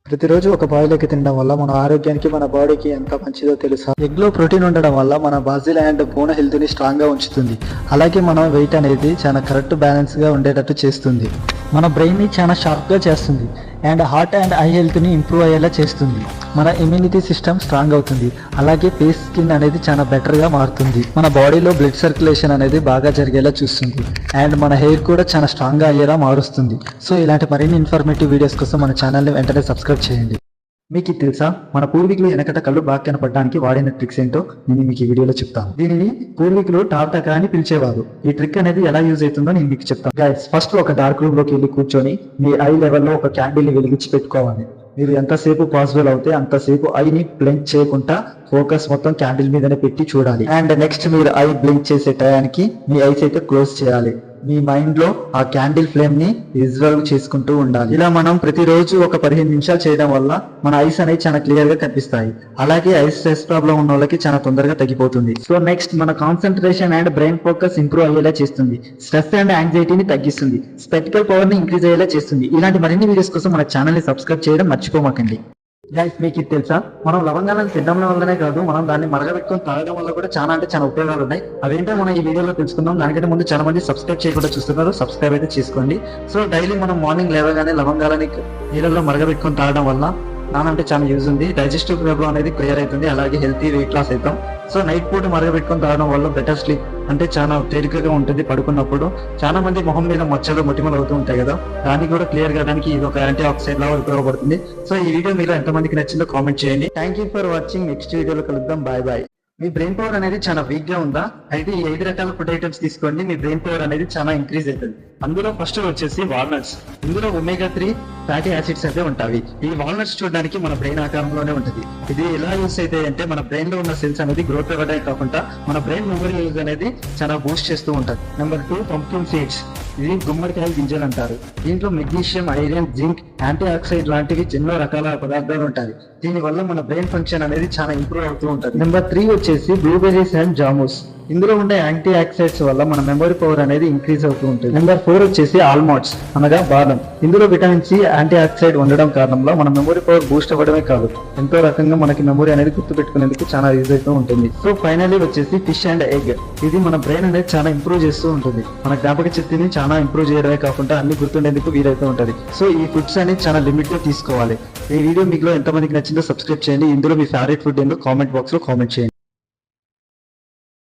ప్రతిరోజు ఒక boil egg తినడం వల్ల మన ఆరోగ్యానికి మన బాడీకి ఎంత మంచిదో తెలుసా? ఎగ్ లో ప్రోటీన్ ఉండడం వల్ల మన బాజిల్ అండ్ బోన్ హెల్త్ ని స్ట్రాంగ్ గా ఉంచుతుంది. అలాగే మన వెయిట్ అనేది చాలా కరెక్ట్ బ్యాలెన్స్ గా ఉండేటట్టు చేస్తుంది. మన బ్రెయిన్ ని చాలా షార్ప్ గా చేస్తుంది and heart and I health ని ఇంప్రూవ్ అయ్యేలా చేస్తుంది. మన ఇమ్యూనిటీ సిస్టమ్ స్ట్రాంగ్ అవుతుంది. అలాగే ఫేస్ స్కిన్ అనేది చాలా బెటర్ గా మారుతుంది. మన బాడీలో బ్లడ్ సర్క్యులేషన్ అనేది బాగా జరిగేలా చూస్తుంది అండ్ మన హెయిర్ కూడా చాలా స్ట్రాంగ్ గా అయ్యేలా మారుస్తుంది. సో ఇలాంటి మరిన్ని ఇన్ఫర్మేటివ్ వీడియోస్ కోసం మన ఛానల్ ని వెంటనే సబ్స్క్రైబ్ చేయండి. మీకు ఇది తెలుసా? మన పూర్వీకులు వెనకట కళ్ళు బాగా కనపడడానికి వాడిన ట్రిక్స్ ఏంటో నేను మీకు ఈ వీడియోలో చెప్తాను. దీనిని పూర్వీకులు టాటకా అని పిలిచేవారు. ఈ ట్రిక్ అనేది ఎలా యూజ్ అవుతుందో నేను మీకు చెప్తాను. గైస్, ఫస్ట్ ఒక డార్క్ రూమ్ లోకి వెళ్ళి కూర్చొని మీ ఐ లెవెల్లో ఒక క్యాండిల్ ని వెలిగించి పెట్టుకోవాలి. మీరు ఎంతసేపు పాసిబుల్ అవుతే అంతసేపు ఐని బ్లింక్ చేయకుండా ఫోకస్ మొత్తం క్యాండిల్ మీదనే పెట్టి చూడాలి. అండ్ నెక్స్ట్ మీరు ఐ బ్లింక్ చేసే టయానికి మీ ఐస్ అయితే క్లోజ్ చేయాలి. మీ మైండ్ లో ఆ క్యాండిల్ ఫ్లేమ్ ని విజువల్ చేసుకుంటూ ఉండాలి. ఇలా మనం ప్రతిరోజు ఒక 15 నిమిషాలు చేయడం వల్ల మన ఐస్ అనేది చాలా క్లియర్ గా కనిపిస్తాయి. అలాగే ఐస్ స్ట్రెస్ ప్రాబ్లం ఉన్న వాళ్ళకి చాలా తొందరగా తగ్గిపోతుంది. సో నెక్స్ట్ మన concentration and brain focus improve అయ్యేలా చేస్తుంది. స్ట్రెస్ అండ్ యాంగ్జైటీని తగ్గిస్తుంది. స్పెక్టికల్ పవర్ ని ఇంక్రీజ్ అయ్యేలా చేస్తుంది. ఇలాంటి మరిన్ని వీడియోస్ కోసం మన ఛానల్ ని సబ్స్క్రైబ్ చేయడం మర్చిపోమాకండి. గైస్, మీకు ఇది తెలుసా? మనం లవంగాలను తినడం వల్లనే కాదు, మనం దాన్ని మరగబెట్టుకొని తాగడం వల్ల కూడా చాలా అంటే చాలా ఉపయోగాలు ఉన్నాయి. అవేంటో మనం ఈ వీడియోలో తెలుసుకుందాం. దానికంటే ముందు చాలా మంది సబ్స్క్రైబ్ చేయకుండా చూస్తున్నారు. సబ్స్క్రైబ్ అయితే చేసుకోండి. సో డైలీ మనం మార్నింగ్ లేవగానే లవంగాలని నీళ్ళలో మరగబెట్టుకొని తాగడం వల్ల నానంటే చాలా యూజ్ ఉంది. డైజెస్టివ్ ప్రాబ్లం అనేది క్లియర్ అవుతుంది. అలాగే హెల్తీ వెయిట్ లాస్ అవుతాం. సో నైట్ పూట మరగబెట్టుకొని తాగడం వల్ల బెటర్ స్లీప్ అంటే చాలా తేలికగా ఉంటుంది పడుకున్నప్పుడు. చాలా మంది మొహం మీద మచ్చలు మొటిమలు అవుతూ ఉంటాయి కదా, దాన్ని కూడా క్లియర్ కావడానికి ఇది ఒక యాంటీ ఆక్సిడెంట్ లాగా ఉపయోగపడుతుంది. సో ఈ వీడియో మీరు ఎంతమందికి నచ్చిందో కామెంట్ చేయండి. Thank you for watching. Next వీడియోలో కలుద్దాం. Bye bye. మీ బ్రెయిన్ పవర్ అనేది చాలా వీక్ గా ఉందా? అయితే ఈ 5 రకాల ఫుడ్ ఐటమ్స్ తీసుకోండి. మీ బ్రెయిన్ పవర్ అనేది చాలా ఇంక్రీజ్ అవుతుంది. అందులో ఫస్ట్ వచ్చేసి వాల్నట్స్. ఇందులో ఒమేగా 3 ఫ్యాటీ యాసిడ్స్ అయితే ఉంటాయి. ఈ వాల్నట్స్ చూడడానికి మన బ్రెయిన్ ఆకారంలోనే ఉంటుంది. ఇది ఎలా యూస్ అయితే అంటే మన బ్రెయిన్ లో ఉన్న సెల్స్ అనేది గ్రోత్ అవ్వడమే కాకుండా మన బ్రెయిన్ మెమరీ యూజ్ అనేది చాలా బూస్ట్ చేస్తూ ఉంటుంది. Number 2, pumpkin seeds. ఇది గుమ్మడికాయల గింజలు అంటారు. దీంట్లో magnesium, iron, zinc, anti oxide లాంటివి ఎన్నో రకాల పదార్థాలు ఉంటాయి. దీని వల్ల మన బ్రెయిన్ ఫంక్షన్ అనేది చాలా ఇంప్రూవ్ అవుతూ ఉంటుంది. నెంబర్ 3 వచ్చేసి బ్లూబెర్రీస్ అండ్ జామూస్. ఇందులో ఉండే యాంటీ ఆక్సైడ్స్ వల్ల మన మెమరీ పవర్ అనేది ఇంక్రీజ్ అవుతూ ఉంటుంది. నెంబర్ 4 వచ్చేసి ఆల్మండ్స్ అనగా బాదం. ఇందులో విటమిన్ సి, యాంటీ ఆక్సైడ్ ఉండడం కారణంలో మన మెమరీ పవర్ బూస్ట్ అవ్వడమే కాదు, ఎంతో రకంగా మనకి మెమరీ అనేది గుర్తు పెట్టుకునేందుకు చాలా యూజ్ అవుతూ ఉంటుంది. సో ఫైనల్లీ వచ్చేసి ఫిష్ అండ్ ఎగ్. ఇది మన బ్రెయిన్ అనేది చాలా ఇంప్రూవ్ చేస్తూ ఉంటుంది. మన జ్ఞాపక శక్తిని చాలా ఇంప్రూవ్ చేయడమే కాకుండా అన్ని గుర్తుండేందుకు వీలైతూ ఉంటుంది. సో ఈ ఫుడ్స్ అనేది చాలా లిమిట్ గా తీసుకోవాలి. ఈ వీడియో మీకు ఎంతమందికి నచ్చిందో సబ్స్క్రైబ్ చేయండి. ఇందులో మీ ఫేవరెట్ ఫుడ్ ఏందో కామెంట్ బాక్స్ లో కామెంట్ చేయండి.